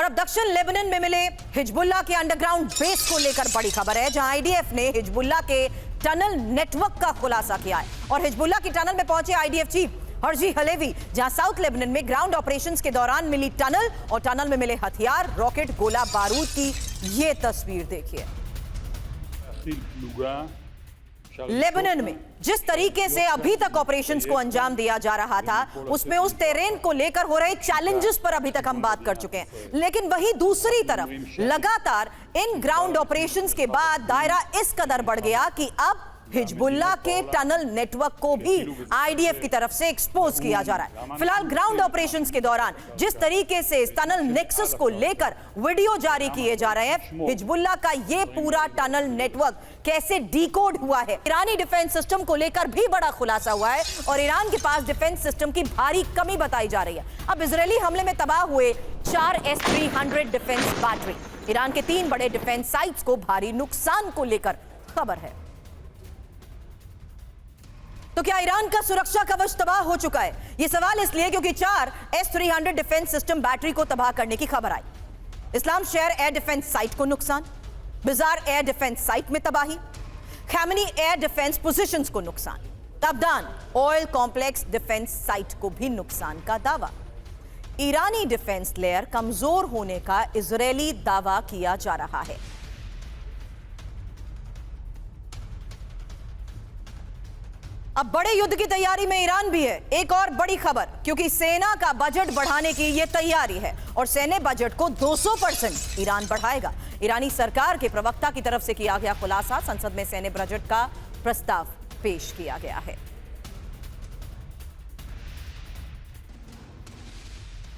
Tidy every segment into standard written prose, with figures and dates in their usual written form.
अब दक्षिण लेबनान में मिले हिजबुल्लाह के अंडरग्राउंड बेस को लेकर बड़ी खबर है, जहां आईडीएफ ने हिजबुल्लाह के टनल नेटवर्क का खुलासा किया है और हिजबुल्लाह की टनल में पहुंचे आईडीएफ चीफ हर्जी हलेवी, जहां साउथ लेबनान में ग्राउंड ऑपरेशंस के दौरान मिली टनल और टनल में मिले हथियार, रॉकेट, गोला बारूद की ये तस्वीर देखिए। लेबनान में जिस तरीके से अभी तक ऑपरेशंस को अंजाम दिया जा रहा था, उसमें उस टेरेन को लेकर हो रहे चैलेंजेस पर अभी तक हम बात कर चुके हैं, लेकिन वहीं दूसरी तरफ लगातार इन ग्राउंड ऑपरेशंस के बाद दायरा इस कदर बढ़ गया कि अब हिजबुल्लाह के टनल नेटवर्क को भी आईडीएफ की तरफ से एक्सपोज किया जा रहा है। फिलहाल ग्राउंड ऑपरेशंस के दौरान जिस तरीके से इस टनल नेक्सस को लेकर वीडियो जारी किए जा रहे हैं, हिजबुल्लाह का ये पूरा टनल नेटवर्क कैसे डिकोड हुआ है, ईरानी डिफेंस सिस्टम को लेकर भी बड़ा खुलासा हुआ है और ईरान के पास डिफेंस सिस्टम की भारी कमी बताई जा रही है। अब इजरायली हमले में तबाह हुए 4 S-300 डिफेंस बैटरी, ईरान के 3 बड़े डिफेंस साइट्स को भारी नुकसान को लेकर खबर है। तो क्या ईरान का सुरक्षा कवच तबाह हो चुका है? यह सवाल इसलिए क्योंकि 4 S-300 डिफेंस सिस्टम बैटरी को तबाह करने की खबर आई। इस्लाम शहर एयर डिफेंस साइट को नुकसान, बिजार एयर डिफेंस साइट में तबाही, खैमनी एयर डिफेंस पोजीशंस को नुकसान, तबदान ऑयल कॉम्प्लेक्स डिफेंस साइट को भी नुकसान का दावा। ईरानी डिफेंस लेयर कमजोर होने का इजरायली दावा किया जा रहा है। अब बड़े युद्ध की तैयारी में ईरान भी है। एक और बड़ी खबर, क्योंकि सेना का बजट बढ़ाने की यह तैयारी है और सैन्य बजट को 200% ईरान बढ़ाएगा। ईरानी सरकार के प्रवक्ता की तरफ से किया गया खुलासा, संसद में सैन्य बजट का प्रस्ताव पेश किया गया है।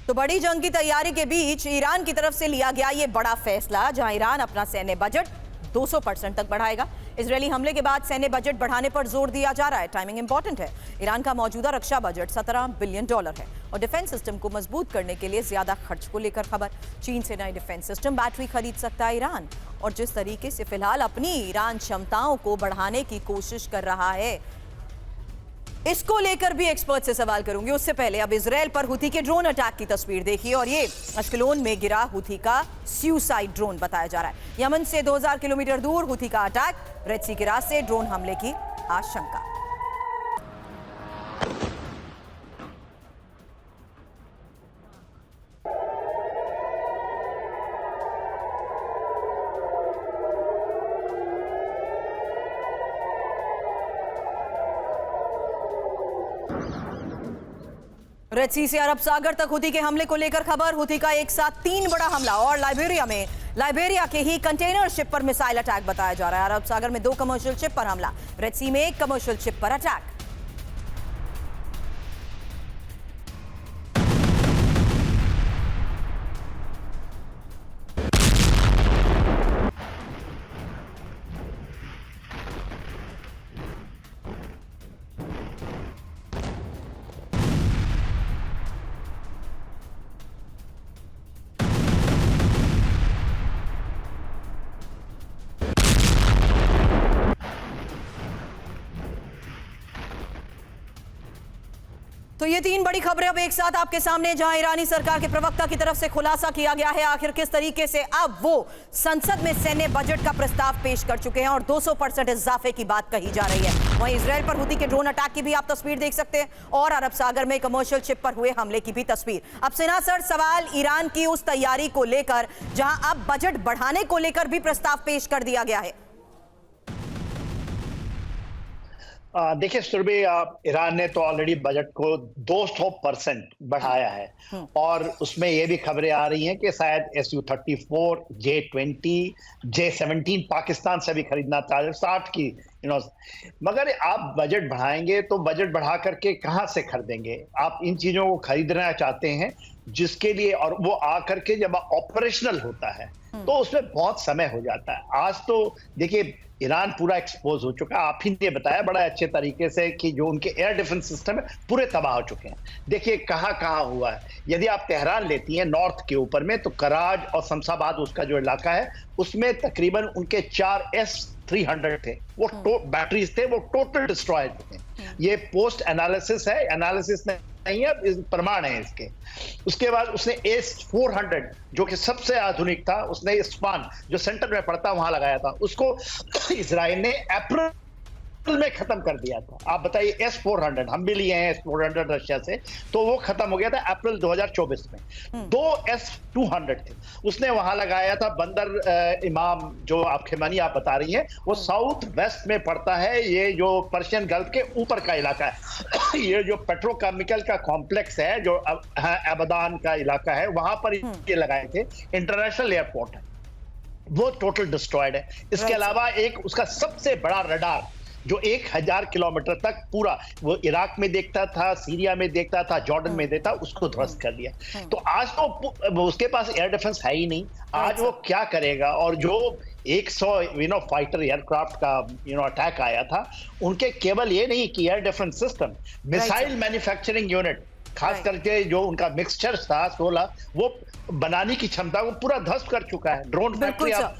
तो बड़ी जंग की तैयारी के बीच ईरान की तरफ से लिया गया यह बड़ा फैसला, जहां ईरान अपना सैन्य बजट 200% तक बढ़ाएगा। इजरायली हमले के बाद सैन्य बजट बढ़ाने पर जोर दिया जा रहा है। टाइमिंग इंपॉर्टेंट है। ईरान का मौजूदा रक्षा बजट $17 बिलियन है और डिफेंस सिस्टम को मजबूत करने के लिए ज्यादा खर्च को लेकर खबर। चीन से नई डिफेंस सिस्टम बैटरी खरीद सकता है ईरान, और जिस तरीके से फिलहाल अपनी ईरान क्षमताओं को बढ़ाने की कोशिश कर रहा है, इसको लेकर भी एक्सपर्ट से सवाल करूंगी। उससे पहले अब इजराइल पर हुथी के ड्रोन अटैक की तस्वीर देखिए, और ये अश्कलोन में गिरा हुथी का सुसाइड ड्रोन बताया जा रहा है। यमन से 2000 किलोमीटर दूर हुथी का अटैक, रेड सी के रास्ते ड्रोन हमले की आशंका। रेड सी से अरब सागर तक हुथी के हमले को लेकर खबर। हुथी का एक साथ 3 बड़ा हमला, और लाइबेरिया के ही कंटेनर शिप पर मिसाइल अटैक बताया जा रहा है। अरब सागर में 2 कमर्शियल शिप पर हमला, रेड सी में 1 कमर्शियल शिप पर अटैक। तो ये 3 बड़ी खबरें अब एक साथ आपके सामने, जहां ईरानी सरकार के प्रवक्ता की तरफ से खुलासा किया गया है आखिर किस तरीके से अब वो संसद में सैन्य बजट का प्रस्ताव पेश कर चुके हैं और 200% इजाफे की बात कही जा रही है। वहीं इजराइल पर हुथी के ड्रोन अटैक की भी आप तस्वीर देख सकते हैं, और अरब सागर में कमर्शियल शिप पर हुए हमले की भी तस्वीर। अब सिन्हा सर, सवाल ईरान की उस तैयारी को लेकर जहां अब बजट बढ़ाने को लेकर भी प्रस्ताव पेश कर दिया गया है। देखिए सुरभि, ईरान ने तो ऑलरेडी बजट को 200% बढ़ाया है, और उसमें ये भी खबरें आ रही हैं कि शायद Su-34, J-20, J-17 पाकिस्तान से भी खरीदना चाहिए, 60 की मगर आप बजट बढ़ाएंगे तो बजट बढ़ा करके कहां से खरीदेंगे? आप इन चीजों को खरीदना चाहते हैं जिसके लिए, और वो आकर के जब ऑपरेशनल होता है तो उसमें बहुत समय हो जाता है। आज तो देखिए ईरान पूरा एक्सपोज हो चुका है। आप ही ने बताया बड़ा अच्छे तरीके से कि जो उनके एयर डिफेंस सिस्टम है पूरे तबाह हो चुके हैं। देखिए कहां कहां हुआ है। यदि आप तेहरान लेती हैं नॉर्थ के ऊपर में, तो कराज और शमशाबाद उसका जो इलाका है, उसमें तकरीबन उनके 4 S-300 थे, वो बैटरीज थे, वो टोटल डिस्ट्रॉयड थे। ये पोस्ट एनालिसिस है, एनालिसिस ने नहीं है, प्रमाण है इसके। उसके बाद उसने S-400 जो कि सबसे आधुनिक था, उसने इस्फहान जो सेंटर में पड़ता वहां लगाया था, उसको इसराइल ने अप्रैल में खत्म कर दिया था। आप बताइए, S-400 हम भी लिए हैं S-400 रशिया से, तो वो खत्म हो गया था अप्रैल 2024 में। 2 S-200 थे, उसने वहां लगाया था बंदर इमाम, जो आप खैमानी आप बता रही हैं, वो साउथ वेस्ट में पड़ता है, ये जो पर्शियन गल्फ के ऊपर का इलाका है। ये जो पेट्रोकेमिकल का कॉम्प्लेक्स है, जो अबदान का इलाका है, वहां पर ये लगाए थे। इंटरनेशनल एयरपोर्ट है, वो टोटल डिस्ट्रॉयड है। इसके अलावा एक उसका सबसे बड़ा रडार जो 1000 किलोमीटर तक पूरा वो इराक में देखता था, सीरिया में देखता था, जॉर्डन में देखता, उसको ध्वस्त कर दिया। तो आज तो उसके पास एयर डिफेंस है ही नहीं, आज वो क्या करेगा? और जो 100 फाइटर एयरक्राफ्ट का अटैक आया था, उनके केवल ये नहीं कि air defence system, missile manufacturing unit, खास करके जो उनका मिक्सचर था 16, वो बनाने की क्षमता को पूरा ध्वस्त कर चुका है। ड्रोन फैक्ट्री आप